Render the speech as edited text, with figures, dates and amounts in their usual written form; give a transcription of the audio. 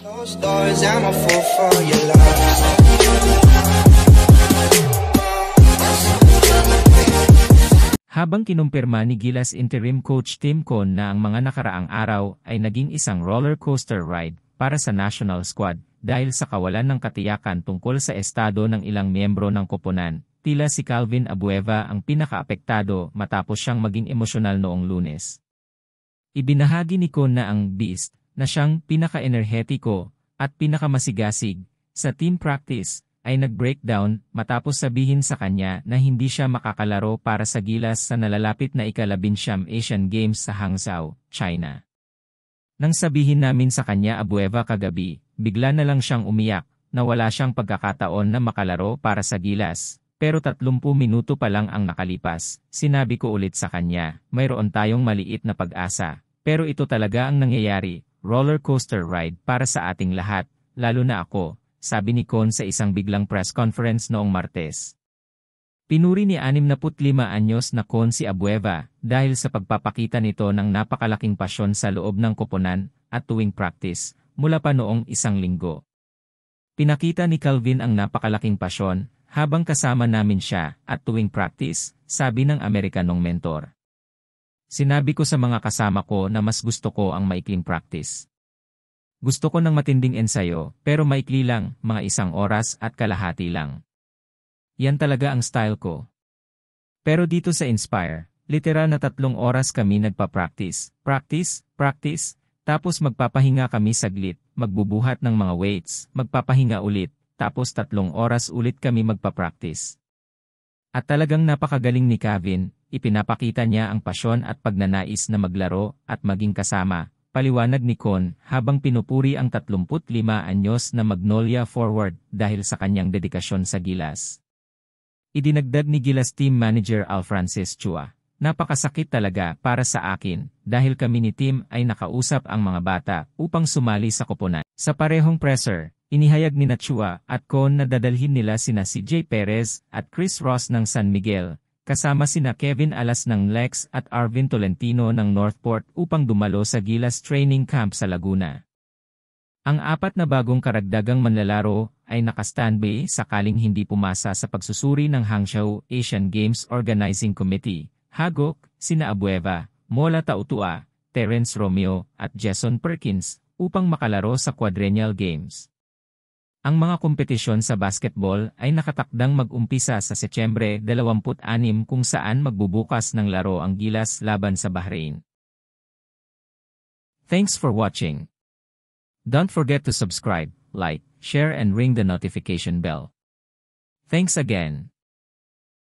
Closed doors, I'm a fool for your love. Habang kinumpirma ni Gilas interim coach Tim Con na ang mga nakaraang araw ay naging isang roller coaster ride para sa national squad dahil sa kawalan ng katiyakan tungkol sa estado ng ilang miyembro ng koponan, tila si Calvin Abueva ang pinakaapektado matapos siyang maging emosyonal noong Lunes. Ibinahagi ni Con na ang Beast na siyang pinaka-enerhetiko at pinakamasigasig sa team practice ay nag-breakdown matapos sabihin sa kanya na hindi siya makakalaro para sa Gilas sa nalalapit na ika-19 Asian Games sa Hangzhou, China. Nang sabihin namin sa kanya Abueva kagabi, bigla na lang siyang umiyak na wala siyang pagkakataon na makalaro para sa Gilas. Pero 30 minuto pa lang ang nakalipas, sinabi ko ulit sa kanya, mayroon tayong maliit na pag-asa. Pero ito talaga ang nangyayari, roller coaster ride para sa ating lahat, lalo na ako, sabi ni Con sa isang biglang press conference noong Martes. Pinuri ni 65 anyos na Con si Abueva dahil sa pagpapakita nito ng napakalaking pasyon sa loob ng koponan at tuwing practice, mula pa noong isang linggo. Pinakita ni Calvin ang napakalaking pasyon habang kasama namin siya at tuwing practice, sabi ng Amerikanong mentor. Sinabi ko sa mga kasama ko na mas gusto ko ang maikling practice. Gusto ko ng matinding ensayo, pero maikli lang, mga 1 oras at kalahati lang. Yan talaga ang style ko. Pero dito sa Inspire, literal na 3 oras kami nagpa-practice. Practice, tapos magpapahinga kami saglit, magbubuhat ng mga weights, magpapahinga ulit, tapos 3 oras ulit kami magpa-practice. At talagang napakagaling ni Calvin. Ipinapakita niya ang pasyon at pagnanais na maglaro at maging kasama, paliwanag ni Con habang pinupuri ang 35 anyos na Magnolia forward dahil sa kanyang dedikasyon sa Gilas. Idinagdag ni Gilas team manager Alfrancis Chua, napakasakit talaga para sa akin dahil kami ni Tim ay nakausap ang mga bata upang sumali sa koponan. Sa parehong presser, inihayag ni Chua at Con na dadalhin nila sina CJ Perez at Chris Ross ng San Miguel, kasama sina Kevin Alas ng Lex at Arvin Tolentino ng Northport upang dumalo sa Gilas Training Camp sa Laguna. Ang 4 na bagong karagdagang manlalaro ay naka-standby sakaling hindi pumasa sa pagsusuri ng Hangzhou Asian Games Organizing Committee, Hagok, sina Abueva, Mola Tautua, Terence Romeo at Jason Perkins upang makalaro sa Quadrennial Games. Ang mga kompetisyon sa basketball ay nakatakdang mag-umpisa sa Setyembre 26 kung saan magbubukas ng laro ang Gilas laban sa Bahrain. Thanks for watching. Don't forget to subscribe, like, share and ring the notification bell. Thanks again.